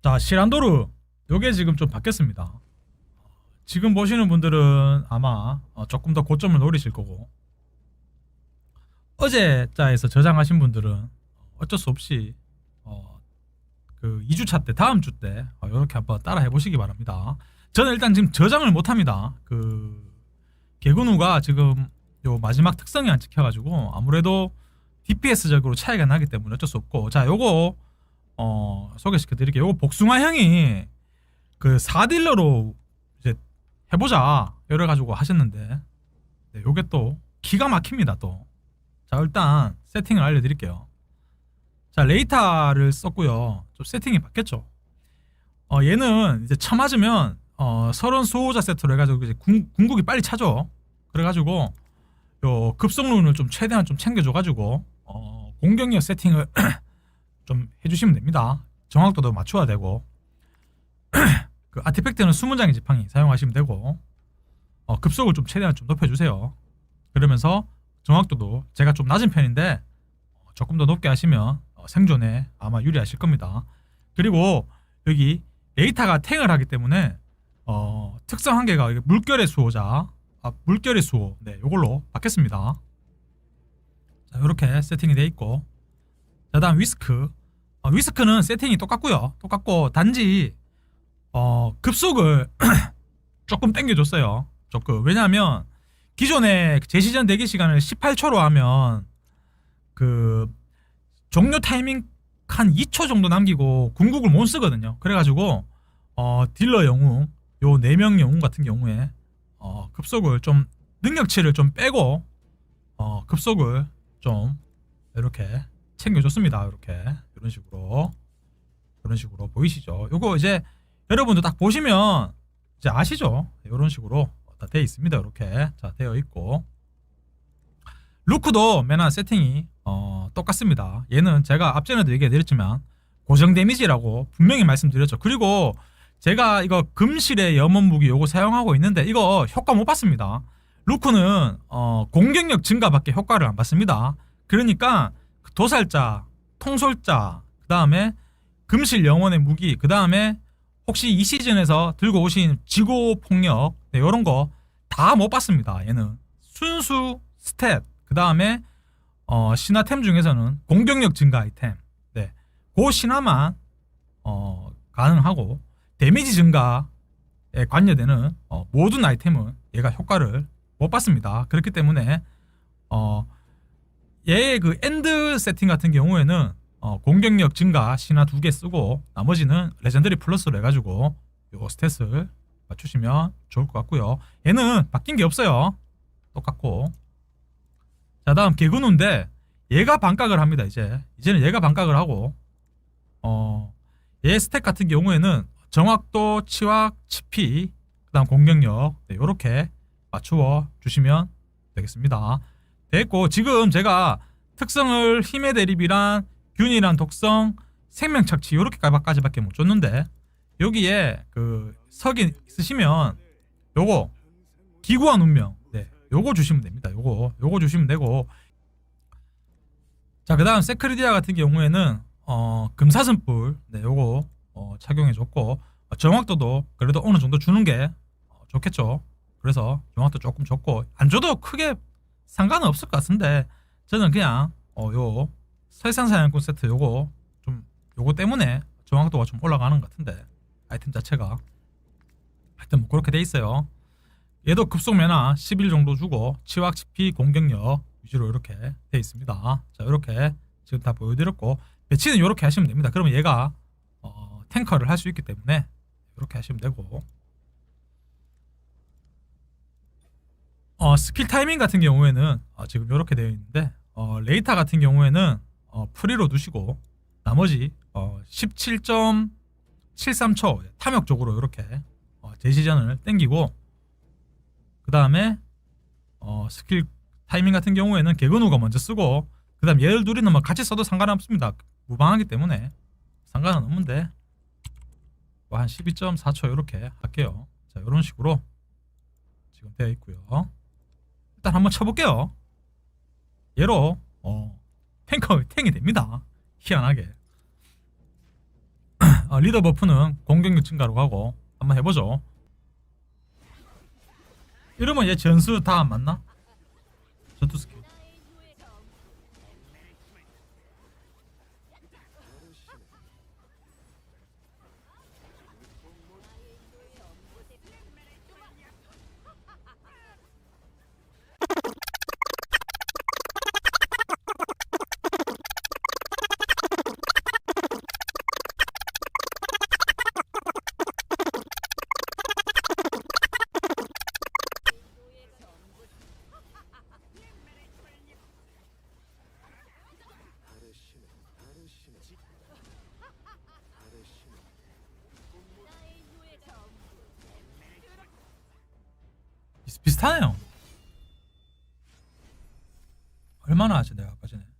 자, 시란도르 요게 지금 좀 바뀌었습니다. 지금 보시는 분들은 아마 조금 더 고점을 노리실 거고, 어제 자에서 저장하신 분들은 어쩔 수 없이 그 2주차 때, 다음 주 때 이렇게 한번 따라 해보시기 바랍니다. 저는 일단 지금 저장을 못합니다. 그 개근후가 지금 요 마지막 특성이 안 찍혀가지고 아무래도 DPS적으로 차이가 나기 때문에 어쩔 수 없고, 자, 요거 소개시켜 드릴게요. 요거 복숭아형이 그 4딜러로 이제 해보자 이래 가지고 하셨는데, 네, 요게 또 기가 막힙니다. 또, 자, 일단 세팅을 알려드릴게요. 자, 레이타를 썼고요. 좀 세팅이 바뀌었죠. 얘는 이제 쳐맞으면 서른 수호자 세트로 해가지고 이제 궁극이 빨리 차죠. 그래가지고 요 급속룬을 좀 최대한 좀 챙겨줘가지고 공격력 세팅을 좀 해주시면 됩니다. 정확도도 맞춰야 되고, 그 아티팩트는 20장의 지팡이 사용하시면 되고, 급속을 좀 최대한 좀 높여주세요. 그러면서 정확도도 제가 좀 낮은 편인데 조금 더 높게 하시면 생존에 아마 유리하실 겁니다. 그리고 여기 레이타가 탱을 하기 때문에 특성 한 개가 물결의 수호자, 물결의 수호, 네, 요걸로 바뀌었습니다. 자, 이렇게 세팅이 돼 있고, 자, 다음 위스크. 위스크는 세팅이 똑같고요. 똑같고 단지 급속을 조금 당겨줬어요. 조금. 왜냐하면 기존에 제시전 대기 시간을 18초로 하면 그 종료 타이밍 한 2초 정도 남기고 궁극을 못 쓰거든요. 그래가지고 딜러 영웅, 요 4명 영웅 같은 경우에 급속을 좀, 능력치를 좀 빼고 급속을 좀 이렇게 챙겨줬습니다. 이렇게 이런 식으로 보이시죠? 요거 이제 여러분도 딱 보시면 이제 아시죠? 이런 식으로 다 되어 있습니다. 이렇게 자 되어 있고, 루크도 맨날 세팅이 똑같습니다. 얘는 제가 앞전에도 얘기해드렸지만 고정 데미지라고 분명히 말씀드렸죠. 그리고 제가 이거 금실의 염원 무기 요거 사용하고 있는데 이거 효과 못 받습니다. 루크는 공격력 증가밖에 효과를 안 받습니다. 그러니까 도살자, 통솔자, 그 다음에 금실 영혼의 무기, 그 다음에 혹시 이 시즌에서 들고 오신 지고 폭력, 네, 이런 거 다 못 받습니다. 얘는 순수 스탯, 그 다음에 신화템 중에서는 공격력 증가 아이템, 네, 그 신화만 가능하고, 데미지 증가에 관여되는 모든 아이템은 얘가 효과를 못 받습니다. 그렇기 때문에 얘의 그 엔드 세팅 같은 경우에는 공격력 증가 신화 2개 쓰고 나머지는 레전더리 플러스로 해가지고 요 스탯을 맞추시면 좋을 것 같고요. 얘는 바뀐 게 없어요. 똑같고. 자, 다음 개근우인데 얘가 반각을 합니다. 이제는 얘가 반각을 하고, 얘 스탯 같은 경우에는 정확도, 치확, 치피, 그 다음 공격력, 네, 요렇게 맞추어 주시면 되겠습니다. 됐고, 지금 제가 특성을 힘의 대립이란 균이란 독성, 생명 착취 요렇게까지밖에 못 줬는데, 여기에 그 석이 있으시면 요거 기구한 운명, 네, 요거 주시면 됩니다. 요거 주시면 되고, 자, 그 다음 세크리디아 같은 경우에는 금사슴뿔, 네, 요거 착용해 줬고, 정확도도 그래도 어느 정도 주는 게 좋겠죠. 그래서 정확도 조금 줬고, 안 줘도 크게 상관은 없을 것 같은데 저는 그냥 요 설상사냥꾼 세트 요거 때문에 정확도가 좀 올라가는 것 같은데, 아이템 자체가 하여튼 뭐 그렇게 돼 있어요. 얘도 급속 면화 11 정도 주고 치확, 치피, 공격력 위주로 이렇게 돼 있습니다. 자, 이렇게 지금 다 보여드렸고, 배치는 이렇게 하시면 됩니다. 그러면 얘가 탱커를 할 수 있기 때문에 이렇게 하시면 되고, 스킬 타이밍 같은 경우에는 지금 이렇게 되어 있는데, 레이타 같은 경우에는 프리로 두시고 나머지 17.73초 탐욕적으로 이렇게 제시전을 땡기고, 그 다음에 스킬 타이밍 같은 경우에는 개근우가 먼저 쓰고, 그 다음 얘를 둘이는 뭐 같이 써도 상관없습니다. 무방하기 때문에 상관은 없는데 뭐 한 12.4초 이렇게 할게요. 자, 이런 식으로 지금 되어 있고요. 일단 한번 쳐볼게요. 얘로 탱이 됩니다. 희한하게. 리더 버프는 공격력 증가로 가고 한번 해보죠. 이러면 얘 전수 다 안 맞나? 전투 스킬. 비슷하네요. 얼마나 하지 내가 아까 전에.